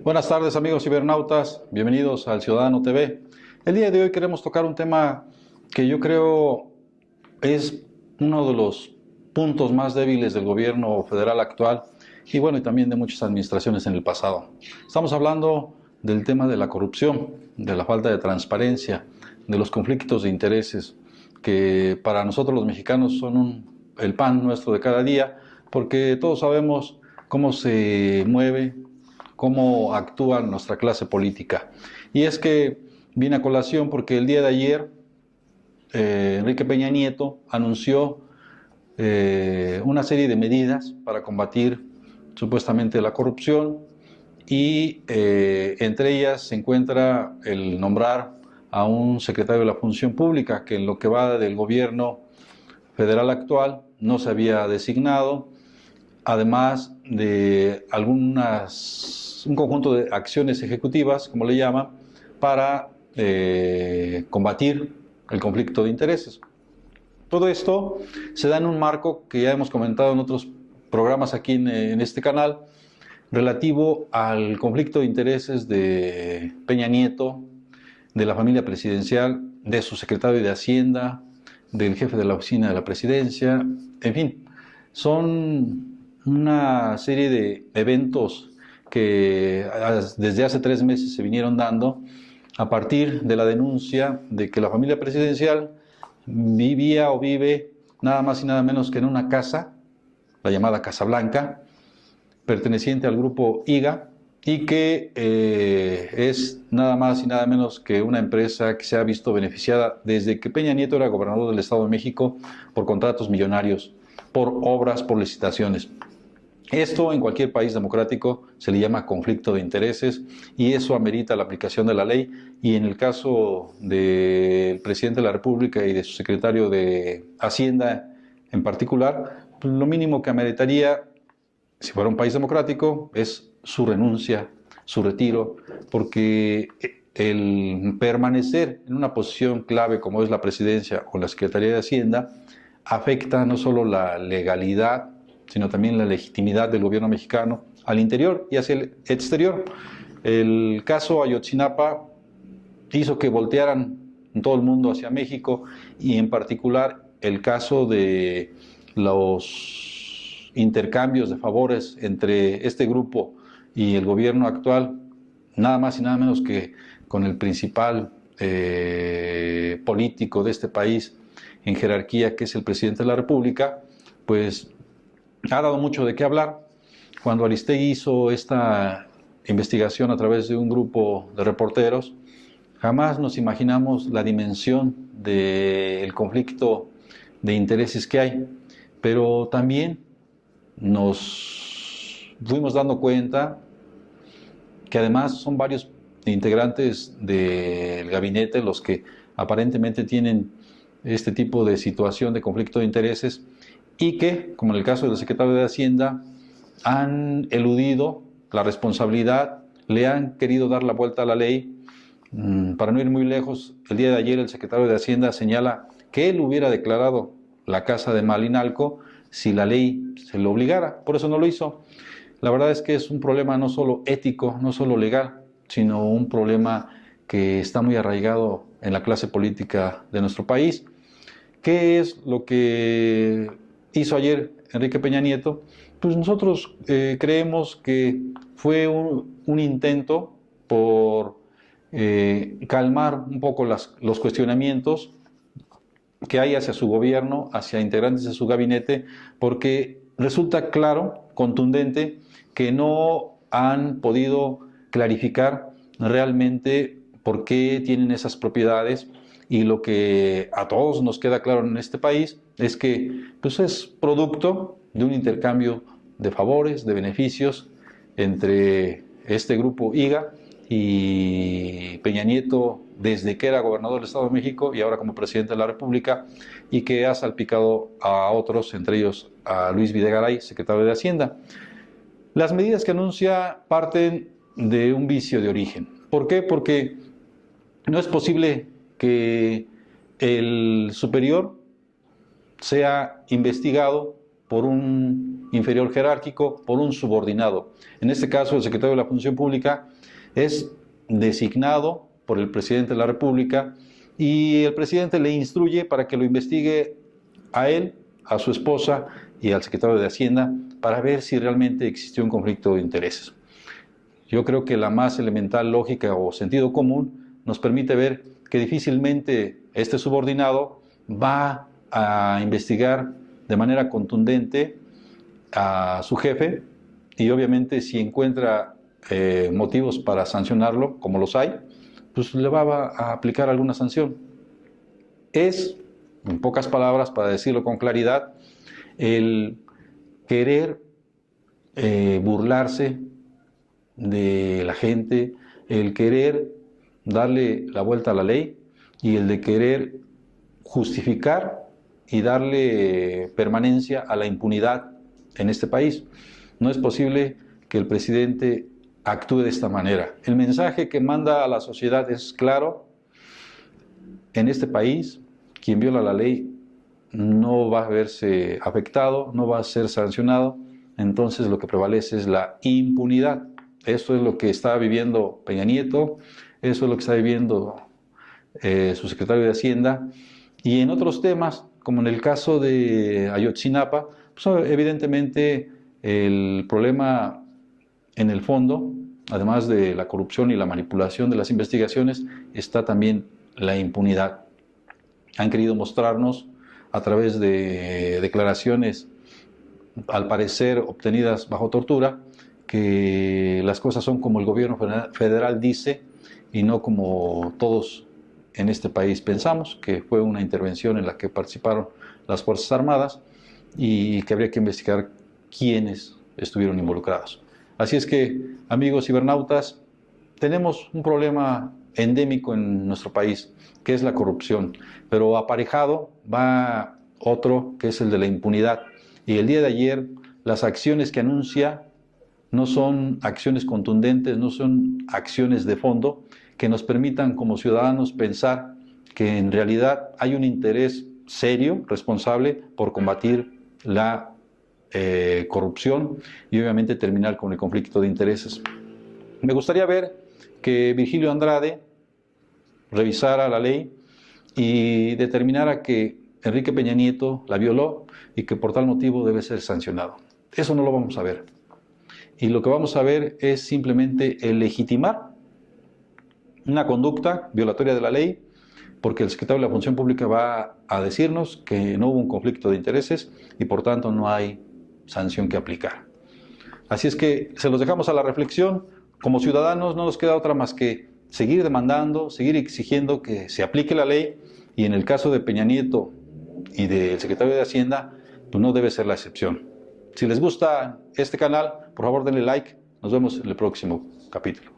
Buenas tardes amigos cibernautas, bienvenidos al Ciudadano TV. El día de hoy queremos tocar un tema que yo creo es uno de los puntos más débiles del gobierno federal actual y bueno, y también de muchas administraciones en el pasado. Estamos hablando del tema de la corrupción, de la falta de transparencia, de los conflictos de intereses que para nosotros los mexicanos son el pan nuestro de cada día, porque todos sabemos cómo se mueve, cómo actúa nuestra clase política. Y es que viene a colación porque el día de ayer Enrique Peña Nieto anunció una serie de medidas para combatir supuestamente la corrupción y entre ellas se encuentra el nombrar a un secretario de la Función Pública que en lo que va del gobierno federal actual no se había designado, además de un conjunto de acciones ejecutivas, como le llaman, para combatir el conflicto de intereses. Todo esto se da en un marco que ya hemos comentado en otros programas aquí en este canal, relativo al conflicto de intereses de Peña Nieto, de la familia presidencial, de su secretario de Hacienda, del jefe de la oficina de la presidencia, en fin, son una serie de eventos que desde hace 3 meses se vinieron dando a partir de la denuncia de que la familia presidencial vivía o vive nada más y nada menos que en una casa, la llamada Casa Blanca, perteneciente al grupo IGA, y que es nada más y nada menos que una empresa que se ha visto beneficiada desde que Peña Nieto era gobernador del Estado de México por contratos millonarios, por obras, por licitaciones. Esto en cualquier país democrático se le llama conflicto de intereses y eso amerita la aplicación de la ley, y en el caso del presidente de la República y de su secretario de Hacienda en particular, pues lo mínimo que ameritaría, si fuera un país democrático, es su renuncia, su retiro, porque el permanecer en una posición clave como es la presidencia o la Secretaría de Hacienda afecta no solo la legalidad, sino también la legitimidad del gobierno mexicano al interior y hacia el exterior. El caso Ayotzinapa hizo que voltearan todo el mundo hacia México, y en particular el caso de los intercambios de favores entre este grupo y el gobierno actual, nada más y nada menos que con el principal político de este país en jerarquía, que es el presidente de la República, pues ha dado mucho de qué hablar. Cuando Aristegui hizo esta investigación a través de un grupo de reporteros, jamás nos imaginamos la dimensión del conflicto de intereses que hay, pero también nos fuimos dando cuenta que además son varios integrantes del gabinete los que aparentemente tienen este tipo de situación de conflicto de intereses, y que, como en el caso del secretario de Hacienda, han eludido la responsabilidad, le han querido dar la vuelta a la ley. Para no ir muy lejos, el día de ayer el secretario de Hacienda señala que él hubiera declarado la casa de Malinalco si la ley se lo obligara, por eso no lo hizo. La verdad es que es un problema no solo ético, no solo legal, sino un problema que está muy arraigado en la clase política de nuestro país. ¿Qué es lo que hizo ayer Enrique Peña Nieto? Pues nosotros creemos que fue un intento por calmar un poco los cuestionamientos que hay hacia su gobierno, hacia integrantes de su gabinete, porque resulta claro, contundente, que no han podido clarificar realmente por qué tienen esas propiedades. Y lo que a todos nos queda claro en este país es que pues, es producto de un intercambio de favores, de beneficios entre este grupo IGA y Peña Nieto desde que era gobernador del Estado de México y ahora como presidente de la República, y que ha salpicado a otros, entre ellos a Luis Videgaray, secretario de Hacienda. Las medidas que anuncia parten de un vicio de origen. ¿Por qué? Porque no es posible que el superior sea investigado por un inferior jerárquico, por un subordinado. En este caso, el secretario de la Función Pública es designado por el presidente de la República y el presidente le instruye para que lo investigue a él, a su esposa y al secretario de Hacienda para ver si realmente existió un conflicto de intereses. Yo creo que la más elemental lógica o sentido común nos permite ver que difícilmente este subordinado va a investigar de manera contundente a su jefe y obviamente si encuentra motivos para sancionarlo, como los hay, pues le va a aplicar alguna sanción. Es, en pocas palabras, para decirlo con claridad, el querer burlarse de la gente, el querer darle la vuelta a la ley y el de querer justificar y darle permanencia a la impunidad en este país. No es posible que el presidente actúe de esta manera. El mensaje que manda a la sociedad es claro: en este país, quien viola la ley no va a verse afectado, no va a ser sancionado, entonces lo que prevalece es la impunidad. Eso es lo que está viviendo Peña Nieto, eso es lo que está viviendo su secretario de Hacienda, y en otros temas, como en el caso de Ayotzinapa, pues evidentemente el problema en el fondo, además de la corrupción y la manipulación de las investigaciones, está también la impunidad. Han querido mostrarnos a través de declaraciones, al parecer obtenidas bajo tortura, que las cosas son como el gobierno federal dice y no como todos en este país pensamos, que fue una intervención en la que participaron las Fuerzas Armadas y que habría que investigar quiénes estuvieron involucrados. Así es que, amigos cibernautas, tenemos un problema endémico en nuestro país, que es la corrupción, pero aparejado va otro, que es el de la impunidad. Y el día de ayer, las acciones que anuncia no son acciones contundentes, no son acciones de fondo que nos permitan como ciudadanos pensar que en realidad hay un interés serio, responsable, por combatir la corrupción y obviamente terminar con el conflicto de intereses. Me gustaría ver que Virgilio Andrade revisara la ley y determinara que Enrique Peña Nieto la violó y que por tal motivo debe ser sancionado. Eso no lo vamos a ver. Y lo que vamos a ver es simplemente el legitimar una conducta violatoria de la ley, porque el secretario de la Función Pública va a decirnos que no hubo un conflicto de intereses y por tanto no hay sanción que aplicar. Así es que se los dejamos a la reflexión. Como ciudadanos no nos queda otra más que seguir demandando, seguir exigiendo que se aplique la ley y en el caso de Peña Nieto y del secretario de Hacienda, pues no debe ser la excepción. Si les gusta este canal, por favor denle like. Nos vemos en el próximo capítulo.